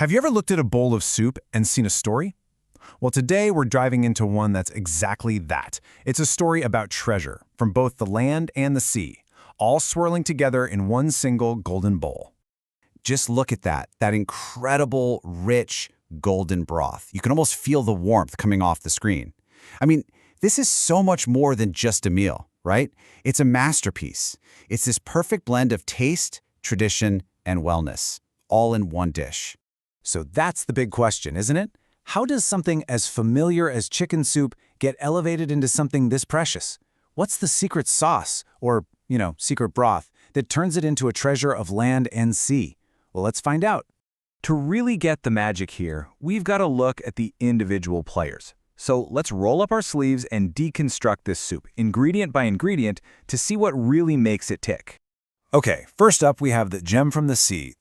Have you ever looked at a bowl of soup and seen a story? Well, today we're diving into one that's exactly that. It's a story about treasure from both the land and the sea, all swirling together in one single golden bowl. Just look at that incredible, rich, golden broth. You can almost feel the warmth coming off the screen. I mean, this is so much more than just a meal, right? It's a masterpiece. It's this perfect blend of taste, tradition, and wellness, all in one dish. So that's the big question, isn't it? How does something as familiar as chicken soup get elevated into something this precious? What's the secret sauce, or, secret broth, that turns it into a treasure of land and sea? Well, let's find out. To really get the magic here, we've got to look at the individual players. So let's roll up our sleeves and deconstruct this soup, ingredient by ingredient, to see what really makes it tick. Okay, first up we have the gem from the sea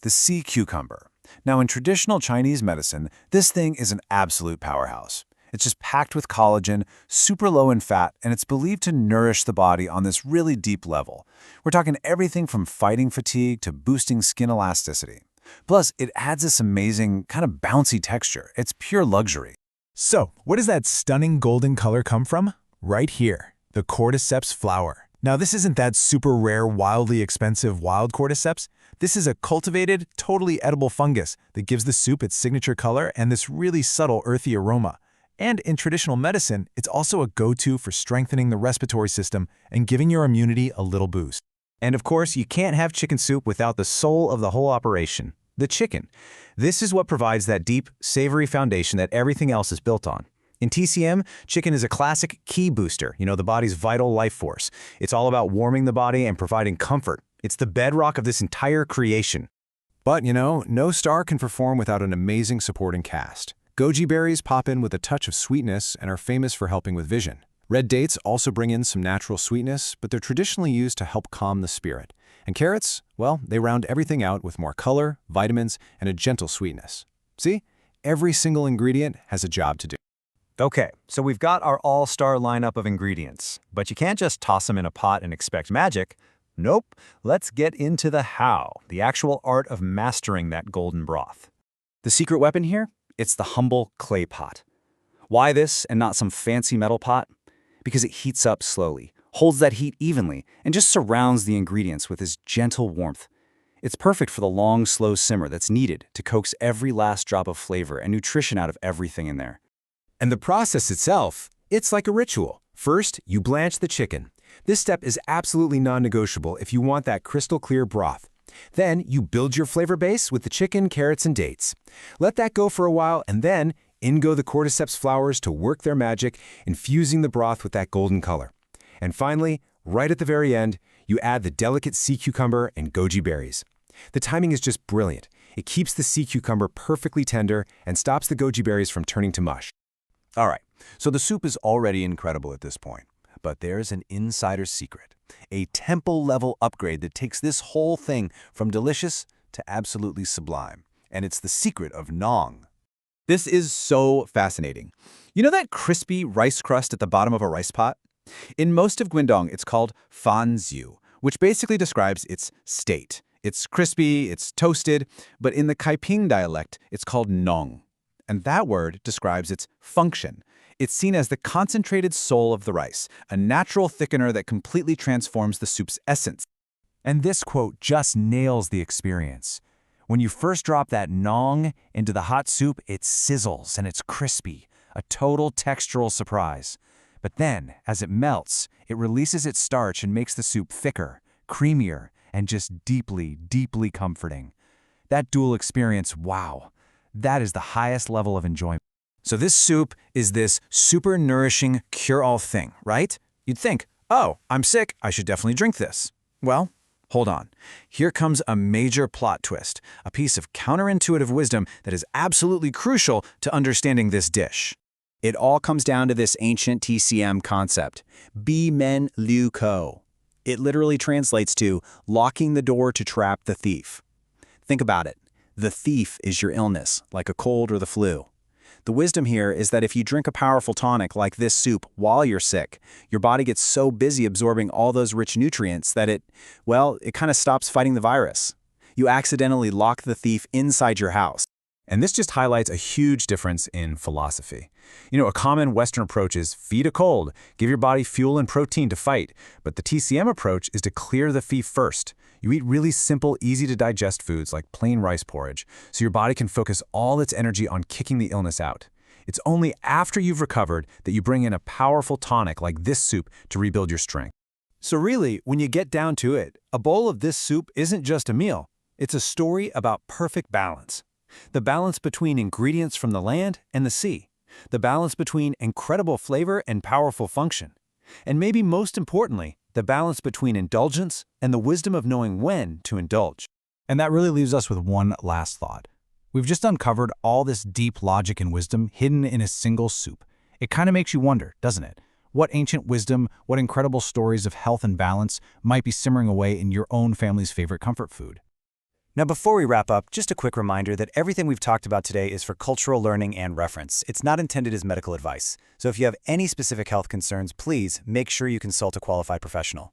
cucumber. Now, in traditional Chinese medicine, this thing is an absolute powerhouse. It's just packed with collagen, super low in fat, and it's believed to nourish the body on this really deep level. We're talking everything from fighting fatigue to boosting skin elasticity. Plus, it adds this amazing, kind of bouncy texture. It's pure luxury. So, where does that stunning golden color come from? Right here, the Cordyceps flower. Now, this isn't that super rare, wildly expensive wild Cordyceps. This is a cultivated, totally edible fungus that gives the soup its signature color and this really subtle earthy aroma. And in traditional medicine, it's also a go-to for strengthening the respiratory system and giving your immunity a little boost. And of course, you can't have chicken soup without the soul of the whole operation, the chicken. This is what provides that deep, savory foundation that everything else is built on. In TCM, chicken is a classic ki booster, the body's vital life force. It's all about warming the body and providing comfort. It's the bedrock of this entire creation. But, no star can perform without an amazing supporting cast. Goji berries pop in with a touch of sweetness and are famous for helping with vision. Red dates also bring in some natural sweetness, but they're traditionally used to help calm the spirit. And carrots, well, they round everything out with more color, vitamins, and a gentle sweetness. See? Every single ingredient has a job to do. Okay, so we've got our all-star lineup of ingredients, but you can't just toss them in a pot and expect magic. Nope, let's get into the how, the actual art of mastering that golden broth. The secret weapon here? It's the humble clay pot. Why this and not some fancy metal pot? Because it heats up slowly, holds that heat evenly, and just surrounds the ingredients with this gentle warmth. It's perfect for the long, slow simmer that's needed to coax every last drop of flavor and nutrition out of everything in there. And the process itself, it's like a ritual. First, you blanch the chicken. This step is absolutely non-negotiable if you want that crystal clear broth. Then, you build your flavor base with the chicken, carrots, and dates. Let that go for a while, and then in go the Cordyceps flowers to work their magic, infusing the broth with that golden color. And finally, right at the very end, you add the delicate sea cucumber and goji berries. The timing is just brilliant. It keeps the sea cucumber perfectly tender and stops the goji berries from turning to mush. All right, so the soup is already incredible at this point, but there's an insider's secret, a temple-level upgrade that takes this whole thing from delicious to absolutely sublime, and it's the secret of Nung. This is so fascinating. You know that crispy rice crust at the bottom of a rice pot? In most of Guangdong, it's called Faan Ziu, which basically describes its state. It's crispy, it's toasted, but in the Kaiping dialect, it's called Nung. And that word describes its function. It's seen as the concentrated soul of the rice, a natural thickener that completely transforms the soup's essence. And this quote just nails the experience. When you first drop that Nung into the hot soup, it sizzles and it's crispy, a total textural surprise. But then, as it melts, it releases its starch and makes the soup thicker, creamier, and just deeply, deeply comforting. That dual experience, wow. That is the highest level of enjoyment. So this soup is this super nourishing cure-all thing, right? You'd think, oh, I'm sick, I should definitely drink this. Well, hold on. Here comes a major plot twist, a piece of counterintuitive wisdom that is absolutely crucial to understanding this dish. It all comes down to this ancient TCM concept, Bi Men Liu Ko. It literally translates to locking the door to trap the thief. Think about it. The thief is your illness, like a cold or the flu. The wisdom here is that if you drink a powerful tonic like this soup while you're sick, your body gets so busy absorbing all those rich nutrients that it kind of stops fighting the virus. You accidentally lock the thief inside your house. And this just highlights a huge difference in philosophy. A common Western approach is feed a cold, give your body fuel and protein to fight. But the TCM approach is to clear the fee first. You eat really simple, easy-to-digest foods like plain rice porridge, so your body can focus all its energy on kicking the illness out. It's only after you've recovered that you bring in a powerful tonic like this soup to rebuild your strength. So really, when you get down to it, a bowl of this soup isn't just a meal. It's a story about perfect balance. The balance between ingredients from the land and the sea. The balance between incredible flavor and powerful function. And maybe most importantly, the balance between indulgence and the wisdom of knowing when to indulge. And that really leaves us with one last thought. We've just uncovered all this deep logic and wisdom hidden in a single soup. It kind of makes you wonder, doesn't it? What ancient wisdom, what incredible stories of health and balance might be simmering away in your own family's favorite comfort food? Now, before we wrap up, just a quick reminder that everything we've talked about today is for cultural learning and reference. It's not intended as medical advice. So if you have any specific health concerns, please make sure you consult a qualified professional.